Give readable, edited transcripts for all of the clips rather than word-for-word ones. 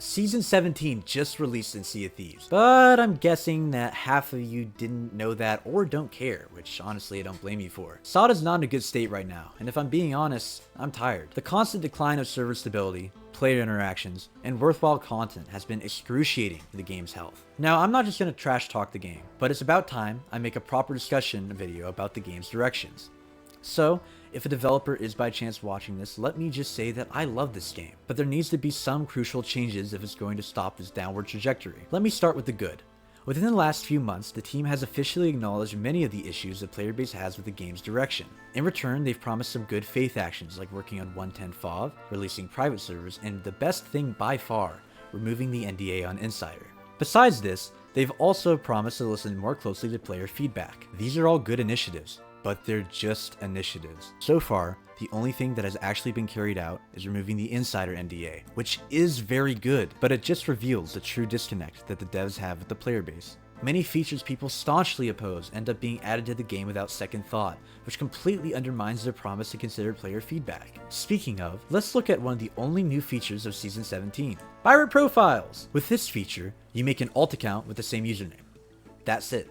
Season 17 just released in Sea of Thieves, but I'm guessing that half of you didn't know that or don't care, which honestly I don't blame you for. SOD is not in a good state right now, and if I'm being honest, I'm tired. The constant decline of server stability, player interactions, and worthwhile content has been excruciating to the game's health. Now, I'm not just going to trash talk the game, but it's about time I make a proper discussion video about the game's directions. So, if a developer is by chance watching this, let me just say that I love this game, but there needs to be some crucial changes if it's going to stop this downward trajectory. Let me start with the good. Within the last few months, the team has officially acknowledged many of the issues the player base has with the game's direction. In return, they've promised some good faith actions like working on 110 FOV, releasing private servers, and the best thing by far, removing the NDA on Insider. Besides this, they've also promised to listen more closely to player feedback. These are all good initiatives, but they're just initiatives. So far, the only thing that has actually been carried out is removing the Insider NDA, which is very good, but it just reveals the true disconnect that the devs have with the player base. Many features people staunchly oppose end up being added to the game without second thought, which completely undermines their promise to consider player feedback. Speaking of, let's look at one of the only new features of Season 17, Pirate Profiles! With this feature, you make an alt account with the same username. That's it.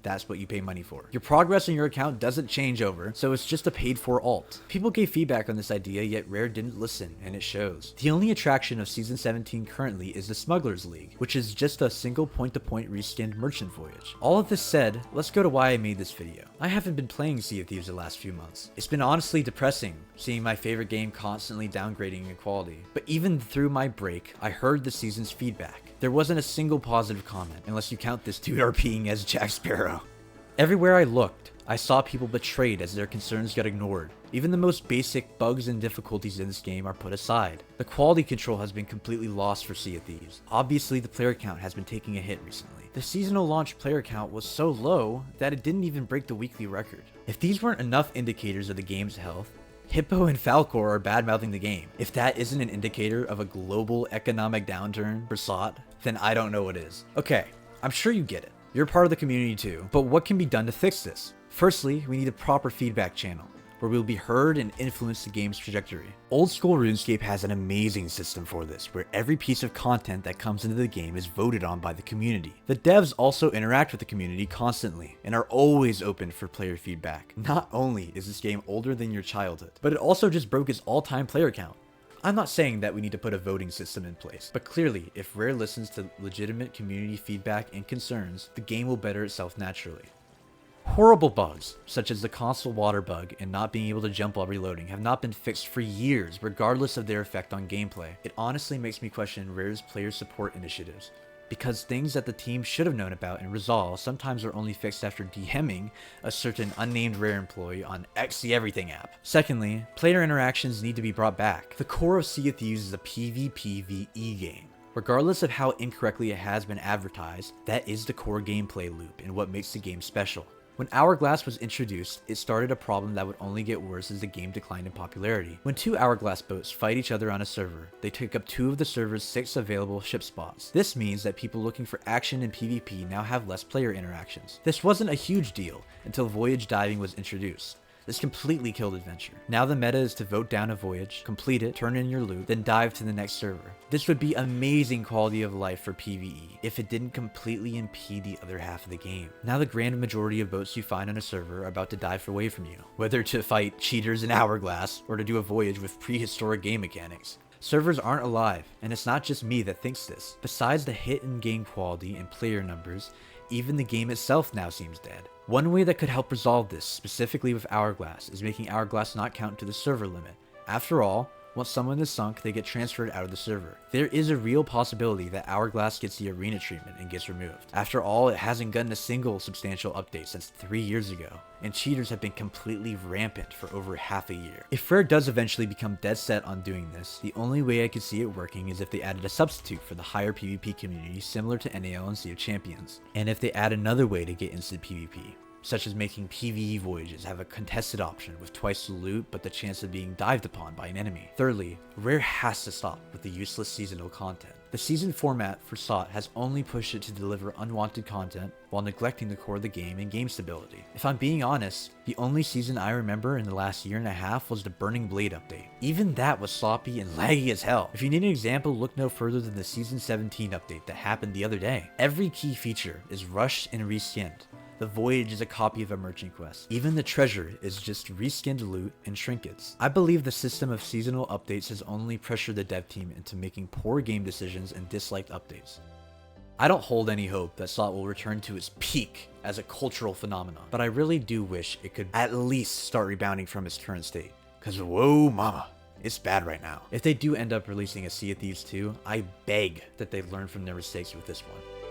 That's what you pay money for. Your progress on your account doesn't change over, so it's just a paid for alt. People gave feedback on this idea, yet Rare didn't listen, and it shows. The only attraction of Season 17 currently is the Smuggler's League, which is just a single point-to-point reskinned merchant voyage. All of this said, let's go to why I made this video. I haven't been playing Sea of Thieves the last few months. It's been honestly depressing, seeing my favorite game constantly downgrading in quality. But even through my break, I heard the season's feedback. There wasn't a single positive comment, unless you count this dude RPing as Jack Sparrow. Everywhere I looked, I saw people betrayed as their concerns got ignored. Even the most basic bugs and difficulties in this game are put aside. The quality control has been completely lost for Sea of Thieves. Obviously, the player count has been taking a hit recently. The seasonal launch player count was so low that it didn't even break the weekly record. If these weren't enough indicators of the game's health, Hippo and Falcor are bad-mouthing the game. If that isn't an indicator of a global economic downturn for SOT, then I don't know what is. Okay, I'm sure you get it. You're part of the community too, but what can be done to fix this? Firstly, we need a proper feedback channel, where we'll be heard and influence the game's trajectory. Old school RuneScape has an amazing system for this, where every piece of content that comes into the game is voted on by the community. The devs also interact with the community constantly, and are always open for player feedback. Not only is this game older than your childhood, but it also just broke its all-time player count. I'm not saying that we need to put a voting system in place, but clearly, if Rare listens to legitimate community feedback and concerns, the game will better itself naturally. Horrible bugs, such as the console water bug and not being able to jump while reloading, have not been fixed for years, regardless of their effect on gameplay. It honestly makes me question Rare's player support initiatives, because things that the team should have known about and resolved sometimes are only fixed after DMing a certain unnamed Rare employee on the Everything app. Secondly, player interactions need to be brought back. The core of Sea of Thieves is a PvPvE game. Regardless of how incorrectly it has been advertised, that is the core gameplay loop and what makes the game special. When Hourglass was introduced, it started a problem that would only get worse as the game declined in popularity. When two Hourglass boats fight each other on a server, they take up 2 of the server's 6 available ship spots. This means that people looking for action in PvP now have less player interactions. This wasn't a huge deal until voyage diving was introduced. This completely killed adventure. Now the meta is to vote down a voyage, complete it, turn in your loot, then dive to the next server. This would be amazing quality of life for PvE if it didn't completely impede the other half of the game. Now the grand majority of boats you find on a server are about to dive away from you, whether to fight cheaters in Hourglass or to do a voyage with prehistoric game mechanics. Servers aren't alive, and it's not just me that thinks this. Besides the hit in game quality and player numbers, even the game itself now seems dead. One way that could help resolve this, specifically with Hourglass, is making Hourglass not count to the server limit. After all, once someone is sunk, they get transferred out of the server. There is a real possibility that Hourglass gets the arena treatment and gets removed. After all, it hasn't gotten a single substantial update since 3 years ago, and cheaters have been completely rampant for over half a year. If Rare does eventually become dead set on doing this, the only way I could see it working is if they added a substitute for the higher PvP community similar to NAL and Sea of Champions, and if they add another way to get instant PvP. such as making PvE voyages have a contested option with twice the loot but the chance of being dived upon by an enemy. Thirdly, Rare has to stop with the useless seasonal content. The season format for SOT has only pushed it to deliver unwanted content while neglecting the core of the game and game stability. If I'm being honest, the only season I remember in the last year and a half was the Burning Blade update. Even that was sloppy and laggy as hell. If you need an example, look no further than the Season 17 update that happened the other day. Every key feature is rushed and reskinned. The voyage is a copy of a merchant quest. Even the treasure is just reskinned loot and trinkets. I believe the system of seasonal updates has only pressured the dev team into making poor game decisions and disliked updates. I don't hold any hope that SOT will return to its peak as a cultural phenomenon, but I really do wish it could at least start rebounding from its current state. Cause whoa mama, it's bad right now. If they do end up releasing a Sea of Thieves 2, I beg that they learn from their mistakes with this one.